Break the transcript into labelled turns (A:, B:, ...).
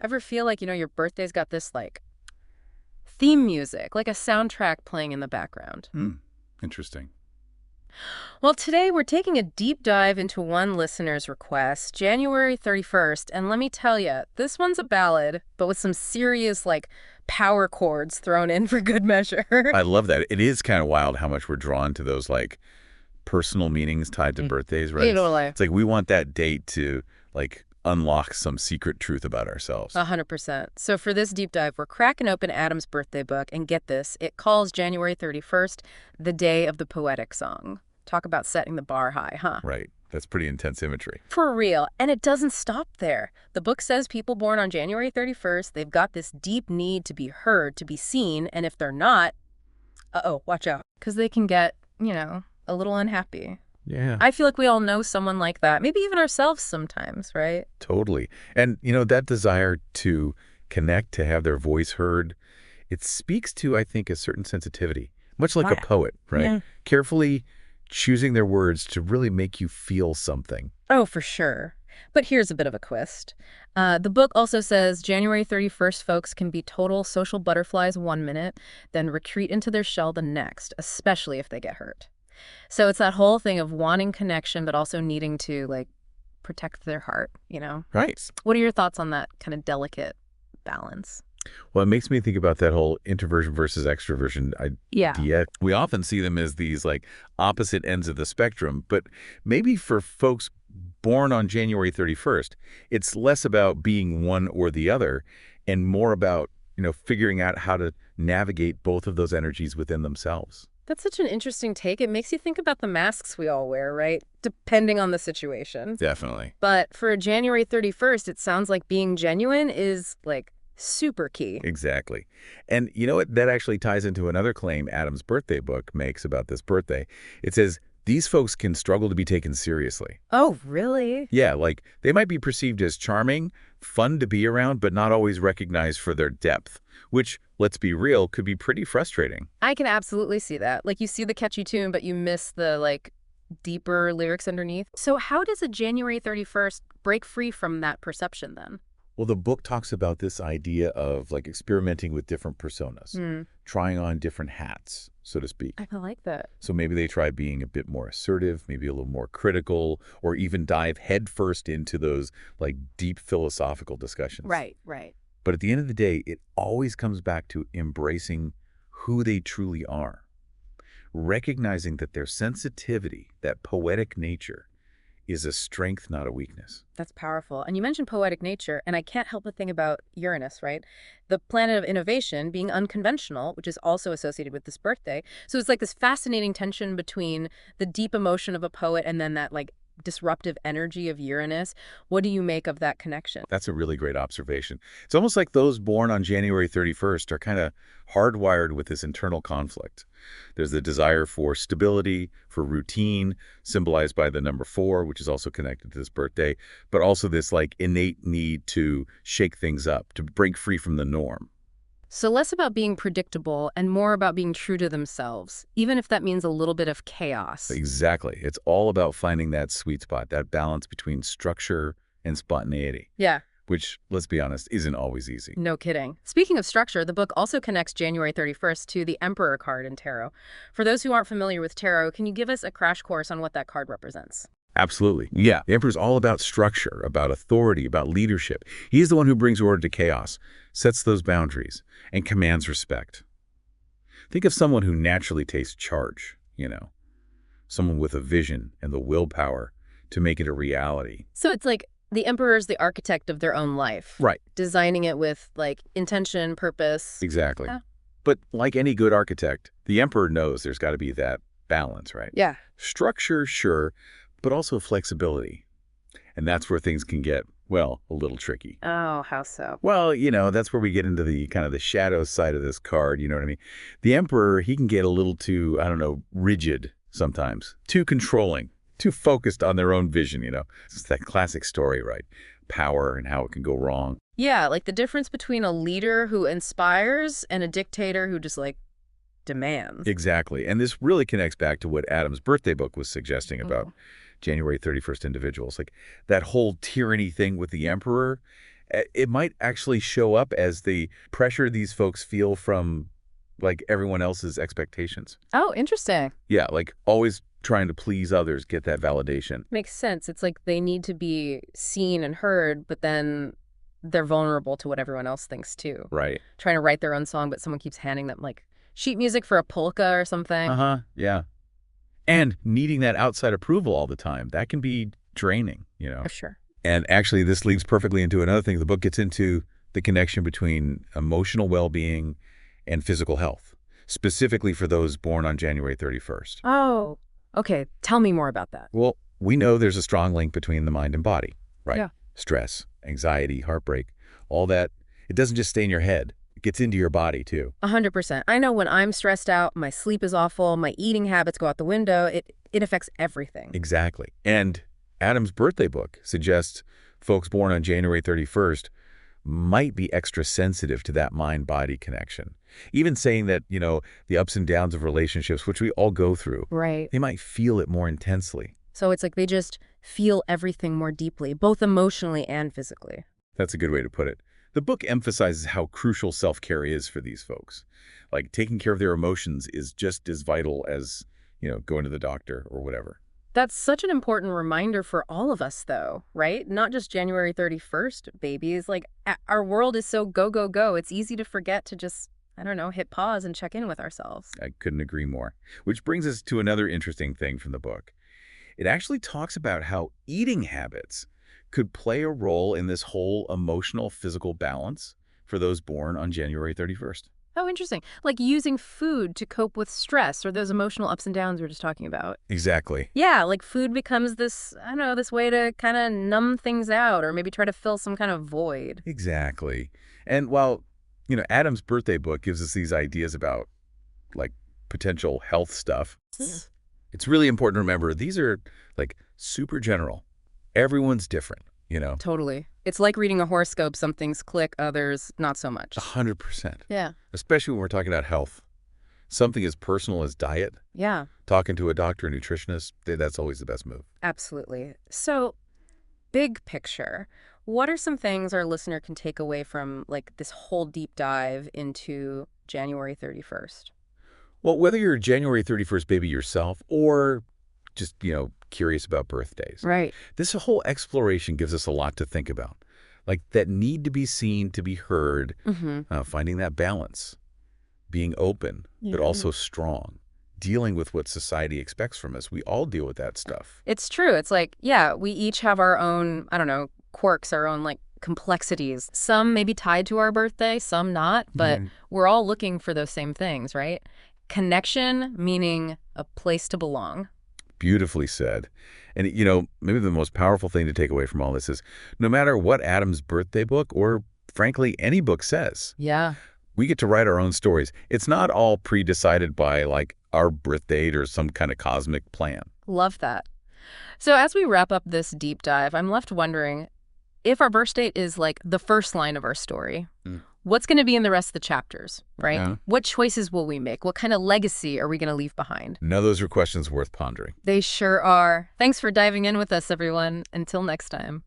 A: Ever feel like, your birthday's got this, like, theme music, like a soundtrack playing in the background?
B: Hmm. Interesting.
A: Well, today we're taking a deep dive into one listener's request, January 31st, and let me tell you, this one's a ballad, but with some serious, like, power chords thrown in for good measure.
B: I love that. It is kind of wild how much we're drawn to those like personal meanings tied to birthdays, right?
A: Totally.
B: It's like we want that date to like unlock some secret truth about ourselves.
A: 100%. So for this deep dive, we're cracking open Adam's birthday book, and get this, it calls January 31st the day of the poetic song. Talk about setting the bar high, huh?
B: Right. That's pretty intense imagery.
A: For real. And it doesn't stop there. The book says people born on January 31st, they've got this deep need to be heard, to be seen, and if they're not, watch out. Because they can get, a little unhappy.
B: Yeah.
A: I feel like we all know someone like that, maybe even ourselves sometimes, right?
B: Totally. And, that desire to connect, to have their voice heard, it speaks to, I think, a certain sensitivity, much like a poet, right?
A: Yeah.
B: Carefully choosing their words to really make you feel something.
A: Oh, for sure. But here's a bit of a twist. The book also says January 31st folks can be total social butterflies 1 minute, then retreat into their shell the next, especially if they get hurt. So it's that whole thing of wanting connection, but also needing to, like, protect their heart.
B: Right.
A: What are your thoughts on that kind of delicate balance?
B: Well, it makes me think about that whole introversion versus extroversion
A: Yeah.
B: idea. We often see them as these like opposite ends of the spectrum, but maybe for folks born on January 31st, it's less about being one or the other and more about, figuring out how to navigate both of those energies within themselves.
A: That's such an interesting take. It makes you think about the masks we all wear, right? Depending on the situation.
B: Definitely.
A: But for January 31st, it sounds like being genuine is, like, super key.
B: Exactly. And you know what? That actually ties into another claim Adam's birthday book makes about this birthday. It says, these folks can struggle to be taken seriously.
A: Oh, really?
B: Yeah, like they might be perceived as charming, fun to be around, but not always recognized for their depth, which, let's be real, could be pretty frustrating.
A: I can absolutely see that. Like, you see the catchy tune, but you miss the, like, deeper lyrics underneath. So how does a January 31st break free from that perception then?
B: Well, the book talks about this idea of like experimenting with different personas, trying on different hats, so to speak.
A: I like that.
B: So maybe they try being a bit more assertive, maybe a little more critical, or even dive headfirst into those like deep philosophical discussions.
A: Right.
B: But at the end of the day, it always comes back to embracing who they truly are, recognizing that their sensitivity, that poetic nature, is a strength, not a weakness.
A: That's powerful. And you mentioned poetic nature, and I can't help but think about Uranus, right? The planet of innovation being unconventional, which is also associated with this birthday. So it's like this fascinating tension between the deep emotion of a poet and then that, like, disruptive energy of Uranus. What do you make of that connection?
B: That's a really great observation. It's almost like those born on January 31st are kind of hardwired with this internal conflict. There's the desire for stability, for routine, symbolized by the number 4, which is also connected to this birthday, but also this like innate need to shake things up, to break free from the norm.
A: So less about being predictable and more about being true to themselves, even if that means a little bit of chaos.
B: Exactly. It's all about finding that sweet spot, that balance between structure and spontaneity.
A: Yeah.
B: Which, let's be honest, isn't always easy.
A: No kidding. Speaking of structure, the book also connects January 31st to the Emperor card in tarot. For those who aren't familiar with tarot, can you give us a crash course on what that card represents?
B: Absolutely. Yeah. The Emperor's all about structure, about authority, about leadership. He's the one who brings order to chaos, sets those boundaries, and commands respect. Think of someone who naturally takes charge, someone with a vision and the willpower to make it a reality.
A: So it's like the Emperor's the architect of their own life.
B: Right.
A: Designing it with, like, intention, purpose.
B: Exactly.
A: Yeah.
B: But like any good architect, the Emperor knows there's got to be that balance, right?
A: Yeah.
B: Structure, sure, but also flexibility. And that's where things can get, well, a little tricky.
A: Oh, how so?
B: Well, that's where we get into the kind of the shadow side of this card, you know what I mean? The Emperor, he can get a little too, rigid sometimes, too controlling, too focused on their own vision, It's that classic story, right? Power and how it can go wrong.
A: Yeah, like the difference between a leader who inspires and a dictator who just, like, demands.
B: Exactly. And this really connects back to what Adam's birthday book was suggesting about January 31st individuals. Like that whole tyranny thing with the Emperor, It might actually show up as the pressure these folks feel from, like, everyone else's expectations.
A: Oh, interesting.
B: Yeah, like always trying to please others, get that validation.
A: Makes sense. It's like they need to be seen and heard, but then they're vulnerable to what everyone else thinks too.
B: Right.
A: Trying to write their own song, but someone keeps handing them like sheet music for a polka or something.
B: Uh-huh, yeah. And needing that outside approval all the time, that can be draining, you know.
A: For sure.
B: And actually, this leads perfectly into another thing. The book gets into the connection between emotional well-being and physical health, specifically for those born on January 31st.
A: Oh, okay. Tell me more about that.
B: Well, we know there's a strong link between the mind and body, right?
A: Yeah.
B: Stress, anxiety, heartbreak, all that. It doesn't just stay in your head. It gets into your body, too.
A: 100%. I know when I'm stressed out, my sleep is awful, my eating habits go out the window. It affects everything.
B: Exactly. And Adam's birthday book suggests folks born on January 31st might be extra sensitive to that mind-body connection. Even saying that, you know, the ups and downs of relationships, which we all go through,
A: Right.
B: they might feel it more intensely.
A: So it's like they just feel everything more deeply, both emotionally and physically.
B: That's a good way to put it. The book emphasizes how crucial self-care is for these folks. Like, taking care of their emotions is just as vital as, you know, going to the doctor or whatever.
A: That's such an important reminder for all of us, though, right? Not just January 31st babies. Like, our world is so go, go, go. It's easy to forget to just, I don't know, hit pause and check in with ourselves.
B: I couldn't agree more. Which brings us to another interesting thing from the book. It actually talks about how eating habits could play a role in this whole emotional, physical balance for those born on January 31st.
A: Oh, interesting. Like using food to cope with stress or those emotional ups and downs we were just talking about.
B: Exactly.
A: Yeah, like food becomes this, I don't know, this way to kind of numb things out or maybe try to fill some kind of void.
B: Exactly. And while, you know, Adam's birthday book gives us these ideas about, like, potential health stuff, it's really important to remember these are, like, super general. Everyone's different, you know?
A: Totally. It's like reading a horoscope. Some things click, others not so much.
B: 100%.
A: Yeah.
B: Especially when we're talking about health. Something as personal as diet,
A: Yeah,
B: talking to a doctor or nutritionist, that's always the best move.
A: absolutely. So, big picture, what are some things our listener can take away from like this whole deep dive into January 31st?
B: Well, whether you're a January 31st baby yourself or just, you know, curious about birthdays,
A: Right.
B: this whole exploration gives us a lot to think about. Like that need to be seen, to be heard,
A: Mm-hmm.
B: finding that balance, being open, but
A: Yeah.
B: also strong, dealing with what society expects from us. We all deal with that stuff.
A: It's true. It's like, yeah, we each have our own, I don't know, quirks, our own like complexities. Some may be tied to our birthday, some not, but we're all looking for those same things, right? Connection, meaning a place to belong.
B: Beautifully said. And, you know, maybe the most powerful thing to take away from all this is no matter what Adam's birthday book or, frankly, any book says,
A: Yeah.
B: we get to write our own stories. It's not all pre-decided by, like, our birth date or some kind of cosmic plan.
A: Love that. So as we wrap up this deep dive, I'm left wondering if our birth date is like the first line of our story, what's going to be in the rest of the chapters, right?
B: Yeah.
A: What choices will we make? What kind of legacy are we going to leave behind?
B: Now, those are questions worth pondering.
A: They sure are. Thanks for diving in with us, everyone. Until next time.